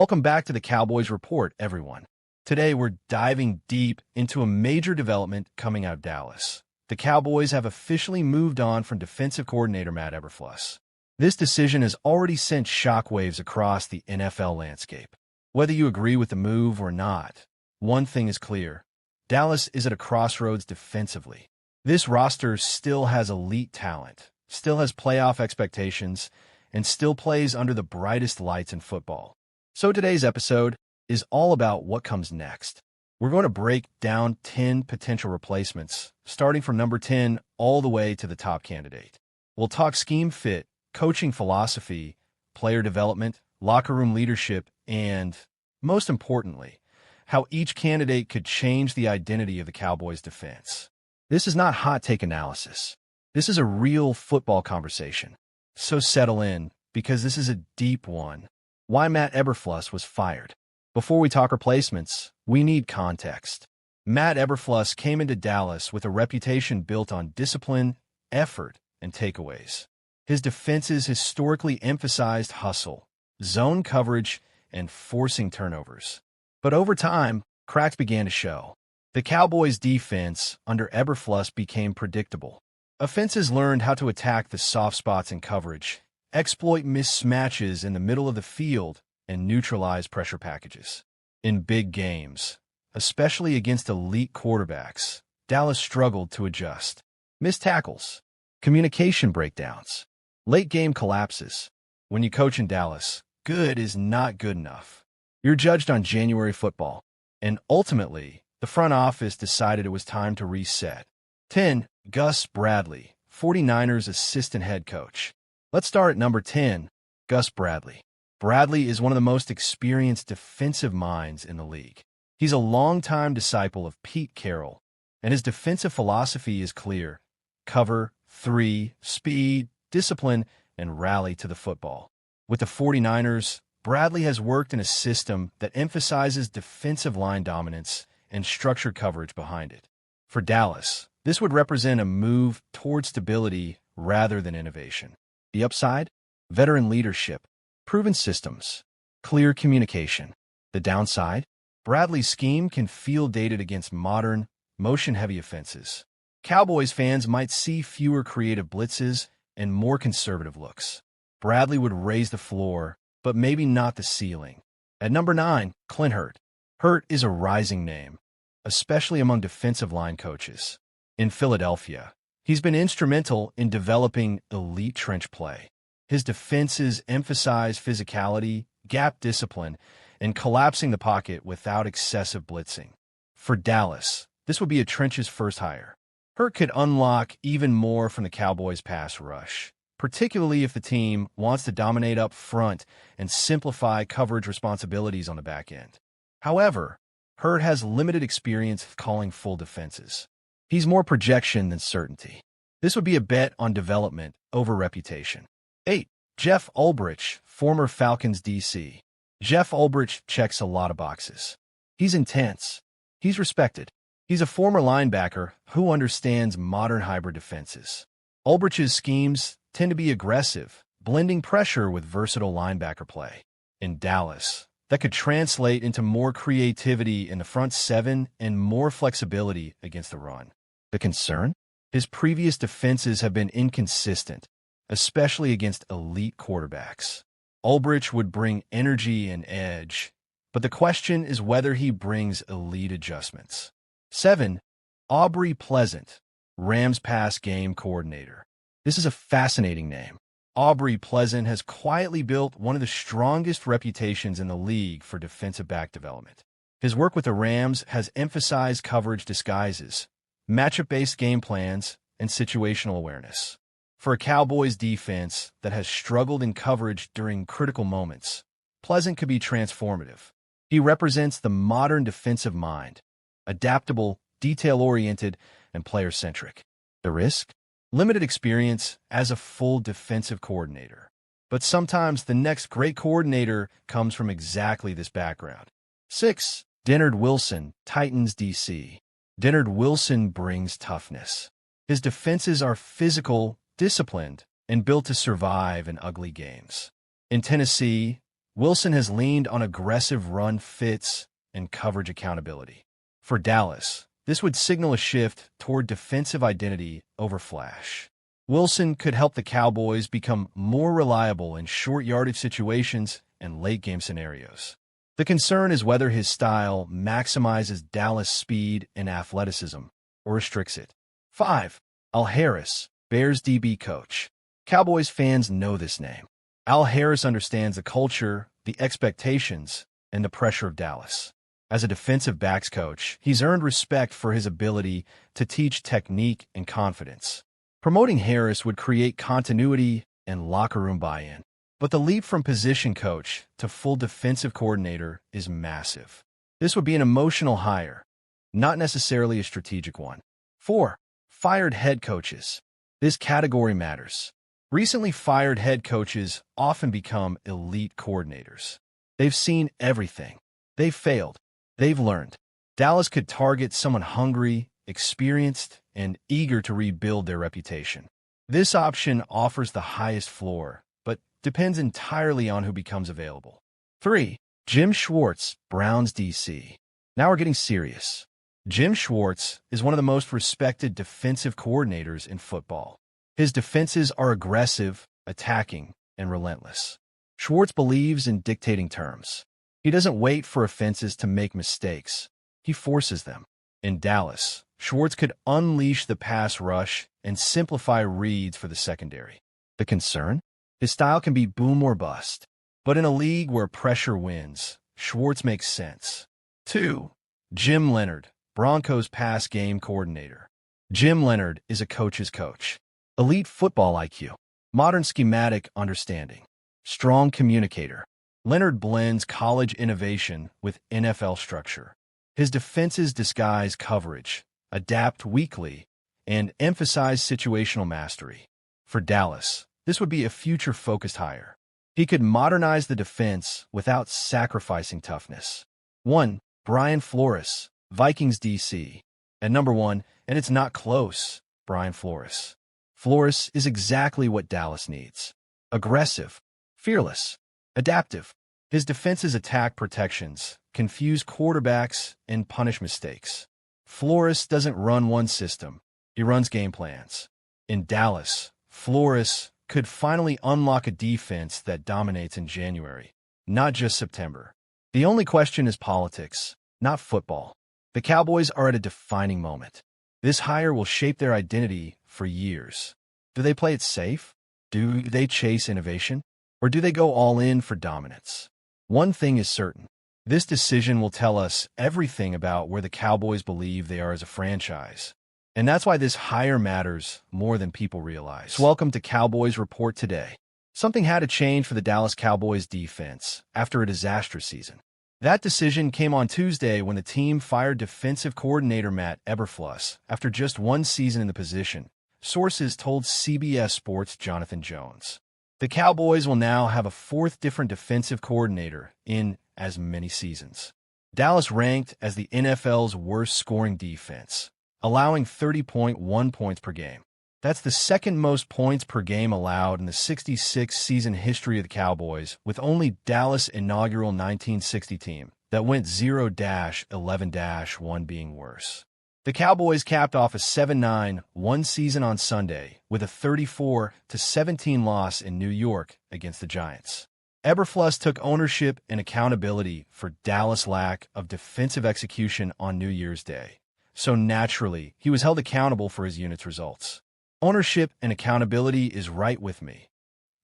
Welcome back to the Cowboys Report, everyone. Today, we're diving deep into a major development coming out of Dallas. The Cowboys have officially moved on from defensive coordinator Matt Eberflus. This decision has already sent shockwaves across the NFL landscape. Whether you agree with the move or not, one thing is clear. Dallas is at a crossroads defensively. This roster still has elite talent, still has playoff expectations, and still plays under the brightest lights in football. So today's episode is all about what comes next. We're going to break down 10 potential replacements, starting from number 10 all the way to the top candidate. We'll talk scheme fit, coaching philosophy, player development, locker room leadership, and, most importantly, how each candidate could change the identity of the Cowboys' defense. This is not hot take analysis. This is a real football conversation. So settle in, because this is a deep one. Why Matt Eberflus was fired. Before we talk replacements, we need context. Matt Eberflus came into Dallas with a reputation built on discipline, effort, and takeaways. His defenses historically emphasized hustle, zone coverage, and forcing turnovers. But over time, cracks began to show. The Cowboys' defense under Eberflus became predictable. Offenses learned how to attack the soft spots in coverage, exploit mismatches in the middle of the field, and neutralize pressure packages. In big games, especially against elite quarterbacks, Dallas struggled to adjust. Missed tackles, communication breakdowns, late-game collapses. When you coach in Dallas, good is not good enough. You're judged on January football, and ultimately, the front office decided it was time to reset. 10. Gus Bradley, 49ers assistant head coach. Let's start at number 10, Gus Bradley. Bradley is one of the most experienced defensive minds in the league. He's a longtime disciple of Pete Carroll, and his defensive philosophy is clear: cover, 3, speed, discipline, and rally to the football. With the 49ers, Bradley has worked in a system that emphasizes defensive line dominance and structured coverage behind it. For Dallas, this would represent a move toward stability rather than innovation. The upside? Veteran leadership, proven systems, clear communication. The downside? Bradley's scheme can feel dated against modern, motion-heavy offenses. Cowboys fans might see fewer creative blitzes and more conservative looks. Bradley would raise the floor, but maybe not the ceiling. At number 9, Clint Hurt. Hurt is a rising name, especially among defensive line coaches. In Philadelphia, he's been instrumental in developing elite trench play. His defenses emphasize physicality, gap discipline, and collapsing the pocket without excessive blitzing. For Dallas, this would be a trenches first hire. Hurt could unlock even more from the Cowboys' pass rush, particularly if the team wants to dominate up front and simplify coverage responsibilities on the back end. However, Hurt has limited experience calling full defenses. He's more projection than certainty. This would be a bet on development over reputation. 8. Jeff Ulbrich, former Falcons DC. Jeff Ulbrich checks a lot of boxes. He's intense. He's respected. He's a former linebacker who understands modern hybrid defenses. Ulbrich's schemes tend to be aggressive, blending pressure with versatile linebacker play. In Dallas, that could translate into more creativity in the front seven and more flexibility against the run. The concern? His previous defenses have been inconsistent, especially against elite quarterbacks. Ulbrich would bring energy and edge, but the question is whether he brings elite adjustments. 7. Aubrey Pleasant, Rams pass game coordinator. This is a fascinating name. Aubrey Pleasant has quietly built one of the strongest reputations in the league for defensive back development. His work with the Rams has emphasized coverage disguises, matchup-based game plans, and situational awareness. For a Cowboys defense that has struggled in coverage during critical moments, Pleasant could be transformative. He represents the modern defensive mind, adaptable, detail-oriented, and player-centric. The risk? Limited experience as a full defensive coordinator. But sometimes the next great coordinator comes from exactly this background. 6. Dennard Wilson, Titans DC. Dennard Wilson brings toughness. His defenses are physical, disciplined, and built to survive in ugly games. In Tennessee, Wilson has leaned on aggressive run fits and coverage accountability. For Dallas, this would signal a shift toward defensive identity over flash. Wilson could help the Cowboys become more reliable in short yardage situations and late-game scenarios. The concern is whether his style maximizes Dallas' speed and athleticism or restricts it. 5. Al Harris, Bears DB coach. Cowboys fans know this name. Al Harris understands the culture, the expectations, and the pressure of Dallas. As a defensive backs coach, he's earned respect for his ability to teach technique and confidence. Promoting Harris would create continuity and locker room buy-in. But the leap from position coach to full defensive coordinator is massive. This would be an emotional hire, not necessarily a strategic one. 4. Fired head coaches. This category matters. Recently fired head coaches often become elite coordinators. They've seen everything. They've failed. They've learned. Dallas could target someone hungry, experienced, and eager to rebuild their reputation. This option offers the highest floor, but depends entirely on who becomes available. 3. Jim Schwartz, Browns DC. Now we're getting serious. Jim Schwartz is one of the most respected defensive coordinators in football. His defenses are aggressive, attacking, and relentless. Schwartz believes in dictating terms. He doesn't wait for offenses to make mistakes. He forces them. In Dallas, Schwartz could unleash the pass rush and simplify reads for the secondary. The concern? His style can be boom or bust. But in a league where pressure wins, Schwartz makes sense. 2. Jim Leonhard, Broncos pass game coordinator. Jim Leonhard is a coach's coach. Elite football IQ, modern schematic understanding, strong communicator. Leonhard blends college innovation with NFL structure. His defenses disguise coverage, adapt weakly, and emphasize situational mastery. For Dallas, this would be a future-focused hire. He could modernize the defense without sacrificing toughness. 1. Brian Flores, Vikings DC. At number 1, and it's not close, Brian Flores. Flores is exactly what Dallas needs. Aggressive, fearless, adaptive. His defenses attack protections, confuse quarterbacks, and punish mistakes. Flores doesn't run one system. He runs game plans. In Dallas, Flores could finally unlock a defense that dominates in January, not just September. The only question is politics, not football. The Cowboys are at a defining moment. This hire will shape their identity for years. Do they play it safe? Do they chase innovation? Or do they go all in for dominance? One thing is certain. This decision will tell us everything about where the Cowboys believe they are as a franchise. And that's why this hire matters more than people realize. Welcome to Cowboys Report today. Something had to change for the Dallas Cowboys defense after a disastrous season. That decision came on Tuesday when the team fired defensive coordinator Matt Eberflus after just one season in the position, sources told CBS Sports' Jonathan Jones. The Cowboys will now have a fourth different defensive coordinator in as many seasons. Dallas ranked as the NFL's worst scoring defense, allowing 30.1 points per game. That's the second most points per game allowed in the 66-season history of the Cowboys, with only Dallas' inaugural 1960 team that went 0-11-1 being worse. The Cowboys capped off a 7-9-1 season on Sunday with a 34-17 loss in New York against the Giants. Eberflus took ownership and accountability for Dallas' lack of defensive execution on New Year's Day. So naturally, he was held accountable for his unit's results. Ownership and accountability is right with me.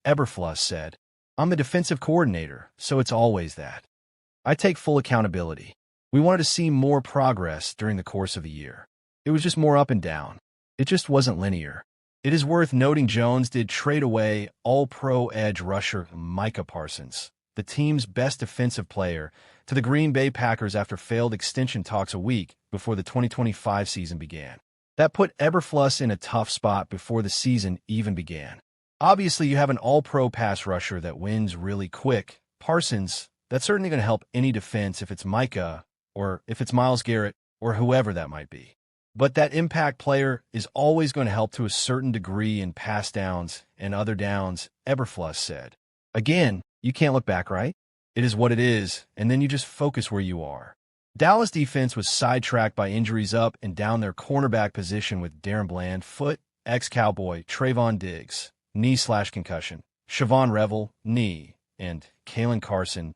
Eberflus said, I'm the defensive coordinator, so it's always that. I take full accountability. We wanted to see more progress during the course of the year. It was just more up and down. It just wasn't linear. It is worth noting Jones did trade away all-pro edge rusher Micah Parsons, the team's best defensive player, to the Green Bay Packers after failed extension talks a week before the 2025 season began. That put Eberflus in a tough spot before the season even began. Obviously, you have an all-pro pass rusher that wins really quick. Parsons, that's certainly going to help any defense if it's Micah, or if it's Myles Garrett, or whoever that might be. But that impact player is always going to help to a certain degree in pass downs and other downs, Eberflus said. Again, you can't look back, right? It is what it is, and then you just focus where you are. Dallas defense was sidetracked by injuries up and down their cornerback position with Darren Bland, foot, ex-Cowboy, Trayvon Diggs, knee/concussion, Siobhan Revel, knee, and Kalen Carson,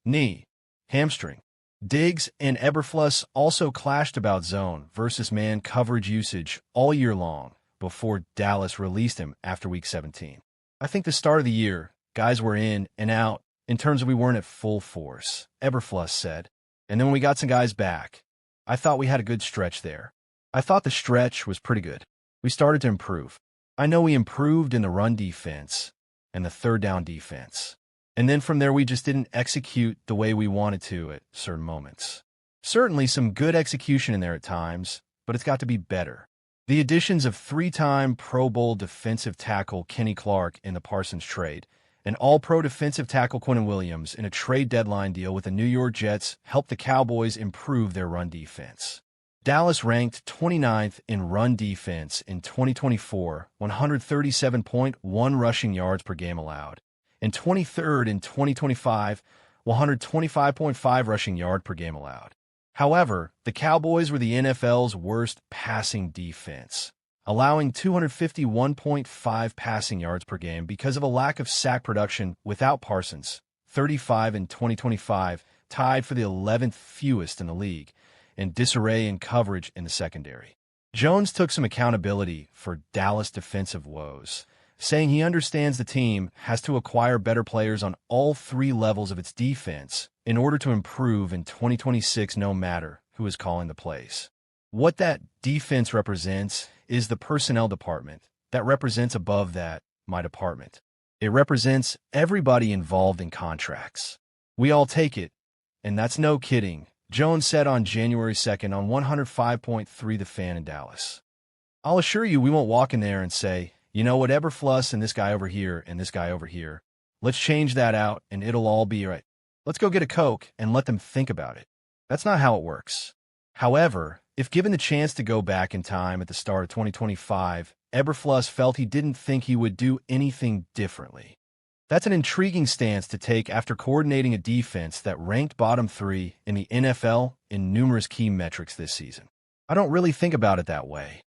knee, hamstring. Diggs and Eberflus also clashed about zone versus man coverage usage all year long before Dallas released him after Week 17. I think the start of the year, guys were in and out in terms of we weren't at full force, Eberflus said. And then when we got some guys back, I thought we had a good stretch there. I thought the stretch was pretty good. We started to improve. I know we improved in the run defense and the third down defense. And then from there, we just didn't execute the way we wanted to at certain moments. Certainly some good execution in there at times, but it's got to be better. The additions of three-time Pro Bowl defensive tackle Kenny Clark in the Parsons trade, and All-Pro defensive tackle Quentin Williams in a trade deadline deal with the New York Jets helped the Cowboys improve their run defense. Dallas ranked 29th in run defense in 2024, 137.1 rushing yards per game allowed, and 23rd in 2025, 125.5 rushing yard per game allowed. However, the Cowboys were the NFL's worst passing defense, allowing 251.5 passing yards per game because of a lack of sack production without Parsons, 35 in 2025, tied for the 11th fewest in the league, and disarray in coverage in the secondary. Jones took some accountability for Dallas' defensive woes, saying he understands the team has to acquire better players on all three levels of its defense in order to improve in 2026 no matter who is calling the plays. What that defense represents is the personnel department that represents above that my department. It represents everybody involved in contracts. We all take it, and that's no kidding, Jones said on January 2nd on 105.3 The Fan in Dallas. I'll assure you we won't walk in there and say, you know what, Eberflus and this guy over here and this guy over here, let's change that out and it'll all be right. Let's go get a Coke and let them think about it. That's not how it works. However, if given the chance to go back in time at the start of 2025, Eberflus felt he didn't think he would do anything differently. That's an intriguing stance to take after coordinating a defense that ranked bottom 3 in the NFL in numerous key metrics this season. I don't really think about it that way,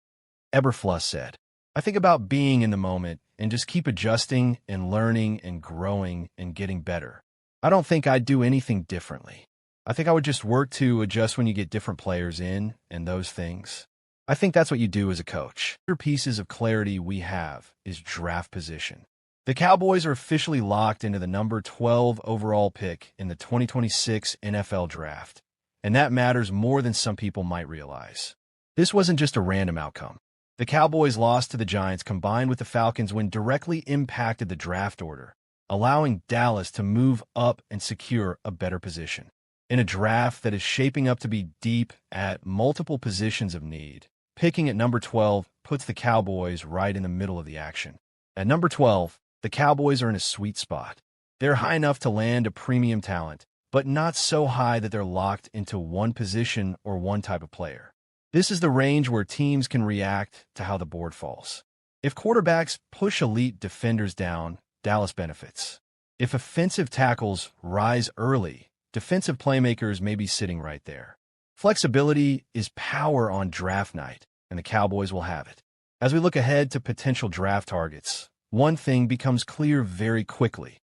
Eberflus said. I think about being in the moment and just keep adjusting and learning and growing and getting better. I don't think I'd do anything differently. I think I would just work to adjust when you get different players in and those things. I think that's what you do as a coach. Other pieces of clarity we have is draft position. The Cowboys are officially locked into the number 12 overall pick in the 2026 NFL Draft, and that matters more than some people might realize. This wasn't just a random outcome. The Cowboys' loss to the Giants combined with the Falcons' win directly impacted the draft order, allowing Dallas to move up and secure a better position. In a draft that is shaping up to be deep at multiple positions of need, picking at number 12 puts the Cowboys right in the middle of the action. At number 12, the Cowboys are in a sweet spot. They're high enough to land a premium talent, but not so high that they're locked into one position or one type of player. This is the range where teams can react to how the board falls. If quarterbacks push elite defenders down, Dallas benefits. If offensive tackles rise early, defensive playmakers may be sitting right there. Flexibility is power on draft night, and the Cowboys will have it. As we look ahead to potential draft targets, one thing becomes clear very quickly.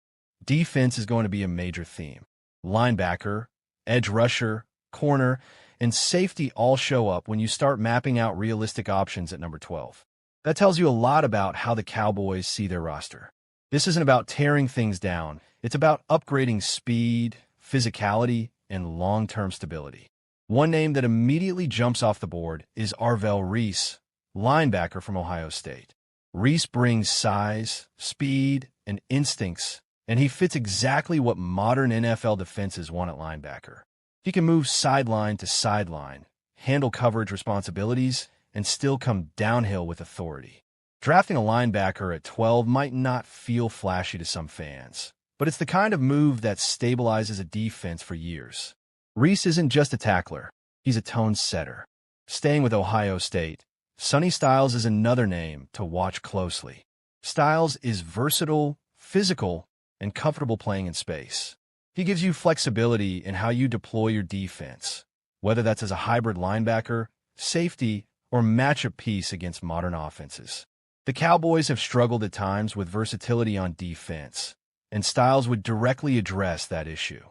Defense is going to be a major theme. Linebacker, edge rusher, corner, and safety all show up when you start mapping out realistic options at number 12. That tells you a lot about how the Cowboys see their roster. This isn't about tearing things down. It's about upgrading speed, physicality, and long-term stability. One name that immediately jumps off the board is Arvell Reese, linebacker from Ohio State. Reese brings size, speed, and instincts, and he fits exactly what modern NFL defenses want at linebacker. He can move sideline to sideline, handle coverage responsibilities, and still come downhill with authority. Drafting a linebacker at 12 might not feel flashy to some fans, but it's the kind of move that stabilizes a defense for years. Reese isn't just a tackler, he's a tone setter. Staying with Ohio State, Sonny Styles is another name to watch closely. Styles is versatile, physical, and comfortable playing in space. He gives you flexibility in how you deploy your defense, whether that's as a hybrid linebacker, safety, or matchup piece against modern offenses. The Cowboys have struggled at times with versatility on defense, and Styles would directly address that issue.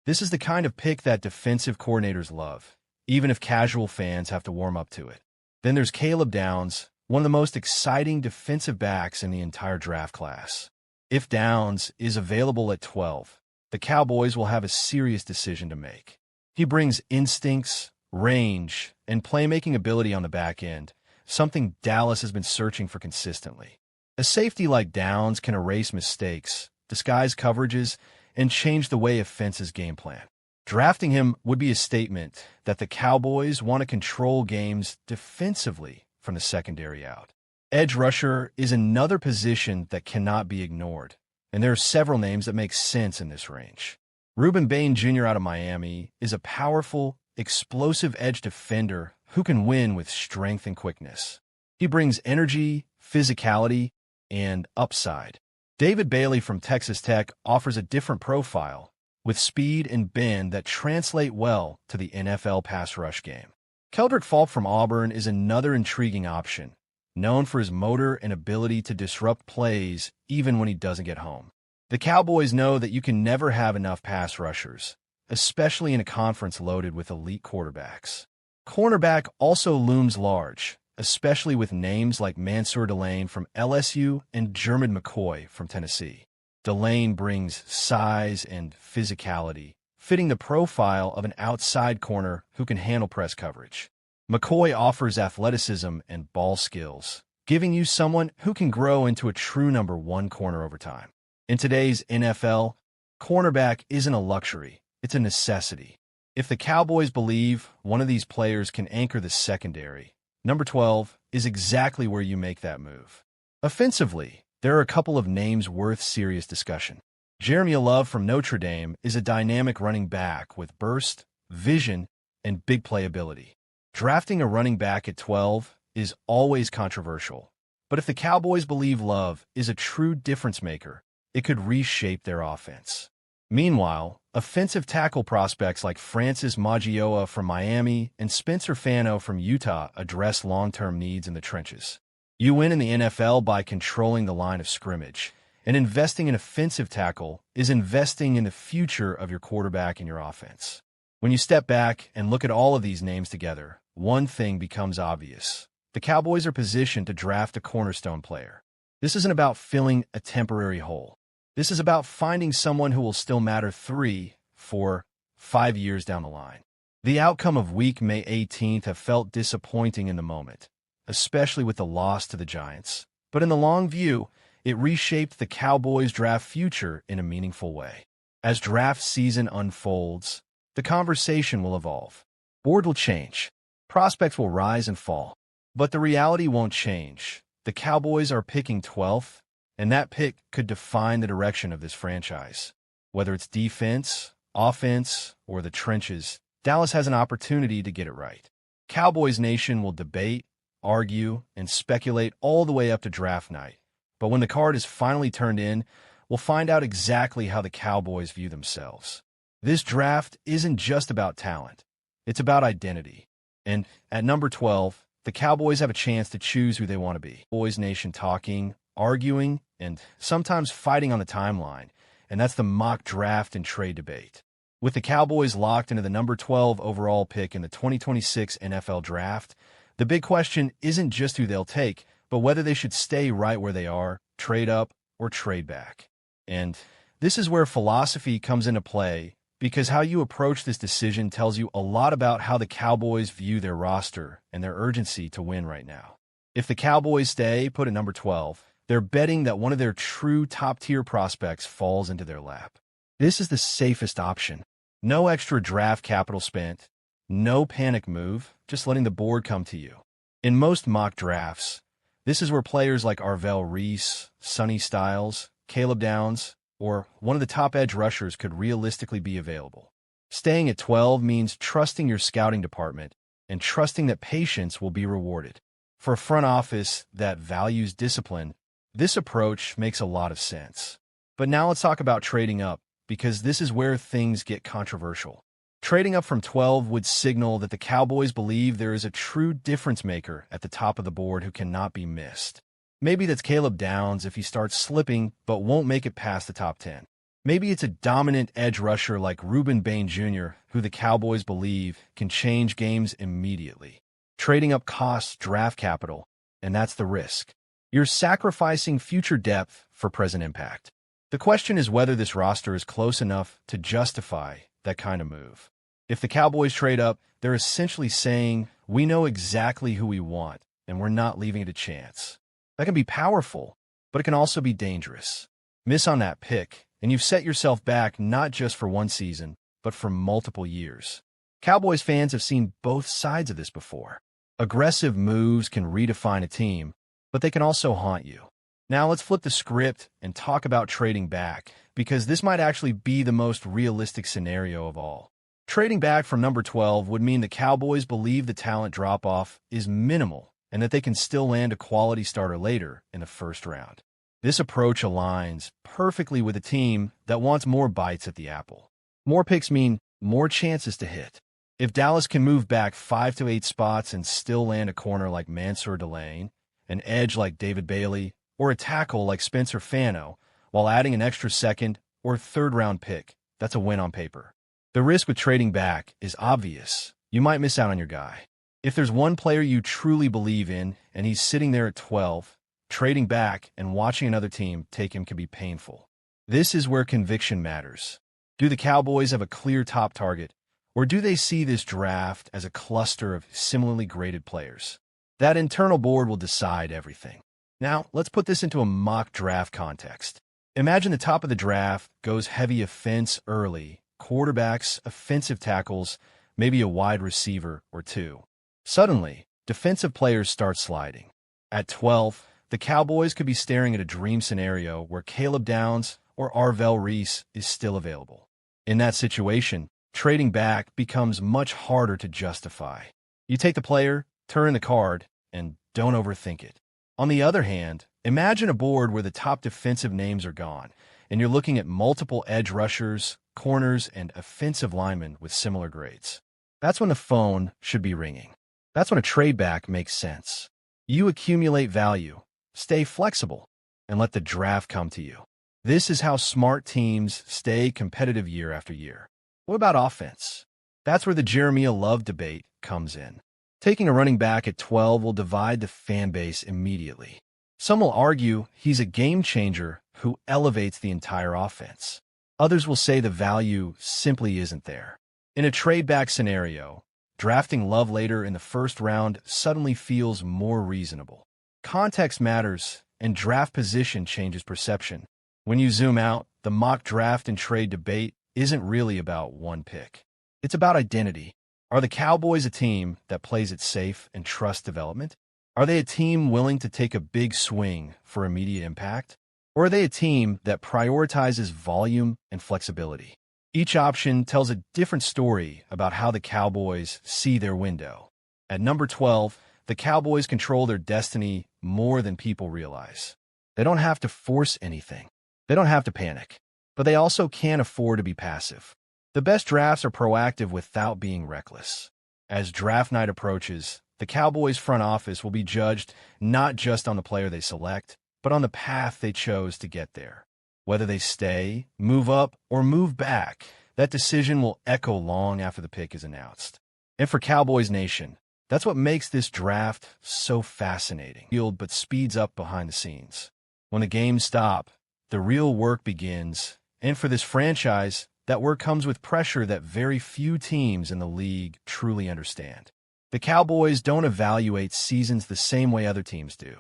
This is the kind of pick that defensive coordinators love, even if casual fans have to warm up to it. Then there's Caleb Downs, one of the most exciting defensive backs in the entire draft class. If Downs is available at 12, the Cowboys will have a serious decision to make. He brings instincts, range, and playmaking ability on the back end, something Dallas has been searching for consistently. A safety like Downs can erase mistakes, disguise coverages, and change the way offenses game plan. Drafting him would be a statement that the Cowboys want to control games defensively from the secondary out. Edge rusher is another position that cannot be ignored, and there are several names that make sense in this range. Reuben Bain Jr. out of Miami is a powerful, explosive edge defender who can win with strength and quickness. He brings energy, physicality, and upside. David Bailey from Texas Tech offers a different profile, with speed and bend that translate well to the NFL pass rush game. Keldrick Falk from Auburn is another intriguing option, known for his motor and ability to disrupt plays even when he doesn't get home. The Cowboys know that you can never have enough pass rushers, especially in a conference loaded with elite quarterbacks. Cornerback also looms large, especially with names like Mansour Delane from LSU and Jermad McCoy from Tennessee. Delane brings size and physicality, fitting the profile of an outside corner who can handle press coverage. McCoy offers athleticism and ball skills, giving you someone who can grow into a true number one corner over time. In today's NFL, cornerback isn't a luxury, it's a necessity. If the Cowboys believe one of these players can anchor the secondary, number 12 is exactly where you make that move. Offensively, there are a couple of names worth serious discussion. Jeremy Love from Notre Dame is a dynamic running back with burst, vision, and big playability. Drafting a running back at 12 is always controversial, but if the Cowboys believe Love is a true difference maker, it could reshape their offense. Meanwhile, offensive tackle prospects like Francis Magioa from Miami and Spencer Fano from Utah address long-term needs in the trenches. You win in the NFL by controlling the line of scrimmage, and investing in offensive tackle is investing in the future of your quarterback and your offense. When you step back and look at all of these names together, one thing becomes obvious. The Cowboys are positioned to draft a cornerstone player. This isn't about filling a temporary hole. This is about finding someone who will still matter 3, 4, 5 years down the line. The outcome of week May 18th have felt disappointing in the moment, especially with the loss to the Giants. But in the long view, it reshaped the Cowboys' draft future in a meaningful way. As draft season unfolds, the conversation will evolve. Board will change. Prospects will rise and fall. But the reality won't change. The Cowboys are picking 12th, and that pick could define the direction of this franchise. Whether it's defense, offense, or the trenches, Dallas has an opportunity to get it right. Cowboys Nation will debate, argue, and speculate all the way up to draft night. But when the card is finally turned in, we'll find out exactly how the Cowboys view themselves. This draft isn't just about talent. It's about identity. And at number 12, the Cowboys have a chance to choose who they want to be. Cowboys Nation talking, arguing, and sometimes fighting on the timeline, and that's the mock draft and trade debate. With the Cowboys locked into the number 12 overall pick in the 2026 NFL Draft, the big question isn't just who they'll take, but whether they should stay right where they are, trade up, or trade back. And this is where philosophy comes into play, because how you approach this decision tells you a lot about how the Cowboys view their roster and their urgency to win right now. If the Cowboys stay put at number 12, they're betting that one of their true top-tier prospects falls into their lap. This is the safest option. No extra draft capital spent, no panic move, just letting the board come to you. In most mock drafts, this is where players like Arvell Reese, Sonny Styles, Caleb Downs, or one of the top edge rushers could realistically be available. Staying at 12 means trusting your scouting department and trusting that patience will be rewarded. For a front office that values discipline, this approach makes a lot of sense. But now let's talk about trading up because this is where things get controversial. Trading up from 12 would signal that the Cowboys believe there is a true difference maker at the top of the board who cannot be missed. Maybe that's Caleb Downs if he starts slipping but won't make it past the top 10. Maybe it's a dominant edge rusher like Reuben Bain Jr., who the Cowboys believe can change games immediately. Trading up costs draft capital, and that's the risk. You're sacrificing future depth for present impact. The question is whether this roster is close enough to justify that kind of move. If the Cowboys trade up, they're essentially saying, we know exactly who we want, and we're not leaving it a chance. That can be powerful, but it can also be dangerous. Miss on that pick, and you've set yourself back not just for one season, but for multiple years. Cowboys fans have seen both sides of this before. Aggressive moves can redefine a team, but they can also haunt you. Now let's flip the script and talk about trading back, because this might actually be the most realistic scenario of all. Trading back from number 12 would mean the Cowboys believe the talent drop-off is minimal and that they can still land a quality starter later in the first round. This approach aligns perfectly with a team that wants more bites at the apple. More picks mean more chances to hit. If Dallas can move back 5 to 8 spots and still land a corner like Mansour Delane, an edge like David Bailey, or a tackle like Spencer Fano, while adding an extra second or third-round pick, that's a win on paper. The risk with trading back is obvious. You might miss out on your guy. If there's one player you truly believe in and he's sitting there at 12, trading back and watching another team take him can be painful. This is where conviction matters. Do the Cowboys have a clear top target, or do they see this draft as a cluster of similarly graded players? That internal board will decide everything. Now, let's put this into a mock draft context. Imagine the top of the draft goes heavy offense early, quarterbacks, offensive tackles, maybe a wide receiver or two. Suddenly, defensive players start sliding. At 12, the Cowboys could be staring at a dream scenario where Caleb Downs or Arvell Reese is still available. In that situation, trading back becomes much harder to justify. You take the player, turn the card, and don't overthink it. On the other hand, imagine a board where the top defensive names are gone, and you're looking at multiple edge rushers, corners, and offensive linemen with similar grades. That's when the phone should be ringing. That's when a trade back makes sense. You accumulate value, stay flexible, and let the draft come to you. This is how smart teams stay competitive year after year. What about offense? That's where the Jeremiah Love debate comes in. Taking a running back at 12 will divide the fan base immediately. Some will argue he's a game changer who elevates the entire offense. Others will say the value simply isn't there. In a trade-back scenario, drafting Love later in the first round suddenly feels more reasonable. Context matters, and draft position changes perception. When you zoom out, the mock draft and trade debate isn't really about one pick. It's about identity. Are the Cowboys a team that plays it safe and trusts development? Are they a team willing to take a big swing for immediate impact? Or are they a team that prioritizes volume and flexibility? Each option tells a different story about how the Cowboys see their window. At number 12, the Cowboys control their destiny more than people realize. They don't have to force anything. They don't have to panic. But they also can't afford to be passive. The best drafts are proactive without being reckless. As draft night approaches, the Cowboys front office will be judged not just on the player they select, but on the path they chose to get there. Whether they stay, move up, or move back, that decision will echo long after the pick is announced. And for Cowboys Nation, that's what makes this draft so fascinating. But speeds up behind the scenes. When the games stop, the real work begins, and for this franchise, that work comes with pressure that very few teams in the league truly understand. The Cowboys don't evaluate seasons the same way other teams do.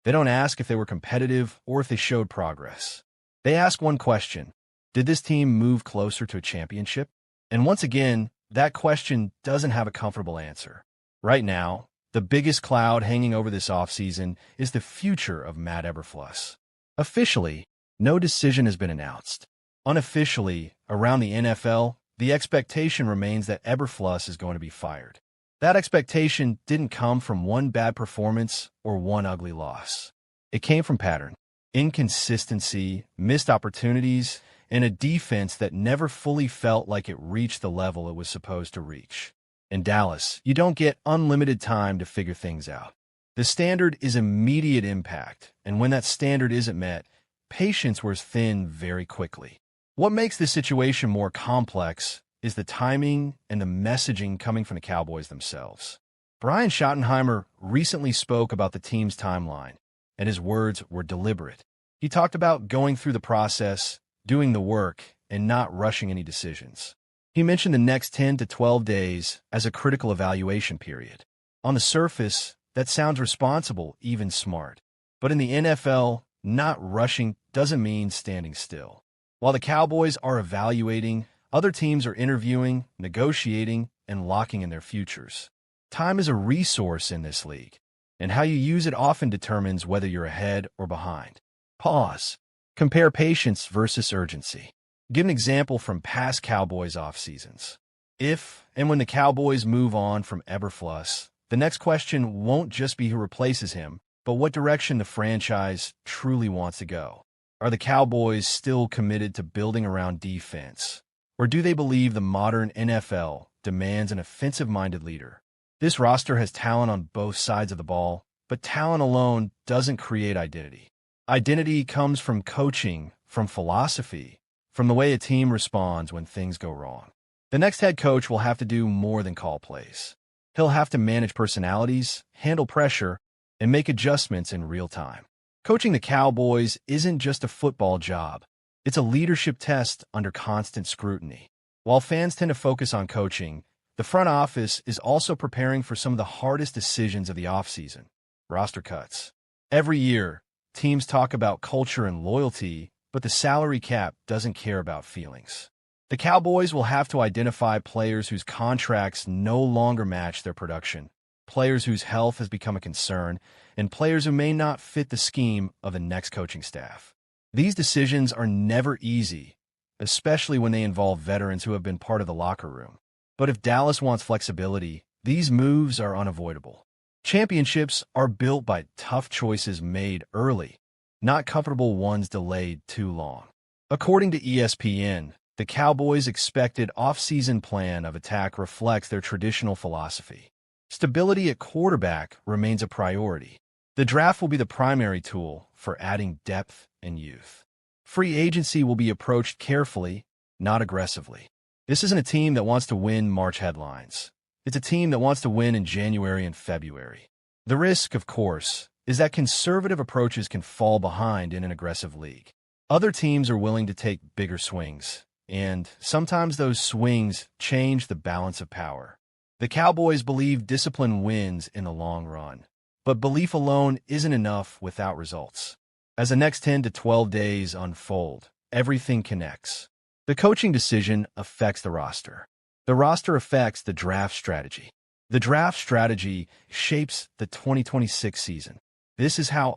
They don't ask if they were competitive or if they showed progress. They ask one question: did this team move closer to a championship? And once again, that question doesn't have a comfortable answer. Right now, the biggest cloud hanging over this offseason is the future of Matt Eberflus. Officially, no decision has been announced. Unofficially, around the NFL, the expectation remains that Eberflus is going to be fired. That expectation didn't come from one bad performance or one ugly loss. It came from pattern, inconsistency, missed opportunities, and a defense that never fully felt like it reached the level it was supposed to reach. In Dallas, you don't get unlimited time to figure things out. The standard is immediate impact, and when that standard isn't met, patience wears thin very quickly. What makes this situation more complex is the timing and the messaging coming from the Cowboys themselves. Brian Schottenheimer recently spoke about the team's timeline, and his words were deliberate. He talked about going through the process, doing the work, and not rushing any decisions. He mentioned the next 10 to 12 days as a critical evaluation period. On the surface, that sounds responsible, even smart. But in the NFL, not rushing doesn't mean standing still. While the Cowboys are evaluating, other teams are interviewing, negotiating, and locking in their futures. Time is a resource in this league, and how you use it often determines whether you're ahead or behind. Pause. Compare patience versus urgency. Give an example from past Cowboys off-seasons. If and when the Cowboys move on from Eberflus, the next question won't just be who replaces him, but what direction the franchise truly wants to go. Are the Cowboys still committed to building around defense? Or do they believe the modern NFL demands an offensive-minded leader? This roster has talent on both sides of the ball, but talent alone doesn't create identity. Identity comes from coaching, from philosophy, from the way a team responds when things go wrong. The next head coach will have to do more than call plays. He'll have to manage personalities, handle pressure, and make adjustments in real time. Coaching the Cowboys isn't just a football job. It's a leadership test under constant scrutiny. While fans tend to focus on coaching, the front office is also preparing for some of the hardest decisions of the offseason: roster cuts. Every year, teams talk about culture and loyalty, but the salary cap doesn't care about feelings. The Cowboys will have to identify players whose contracts no longer match their production, players whose health has become a concern, and players who may not fit the scheme of the next coaching staff. These decisions are never easy, especially when they involve veterans who have been part of the locker room. But if Dallas wants flexibility, these moves are unavoidable. Championships are built by tough choices made early, not comfortable ones delayed too long. According to ESPN, the Cowboys' expected off-season plan of attack reflects their traditional philosophy. Stability at quarterback remains a priority. The draft will be the primary tool for adding depth and youth. Free agency will be approached carefully, not aggressively. This isn't a team that wants to win March headlines. It's a team that wants to win in January and February. The risk, of course, is that conservative approaches can fall behind in an aggressive league. Other teams are willing to take bigger swings, and sometimes those swings change the balance of power. The Cowboys believe discipline wins in the long run, but belief alone isn't enough without results. As the next 10 to 12 days unfold, everything connects. The coaching decision affects the roster. The roster affects the draft strategy. The draft strategy shapes the 2026 season. This is how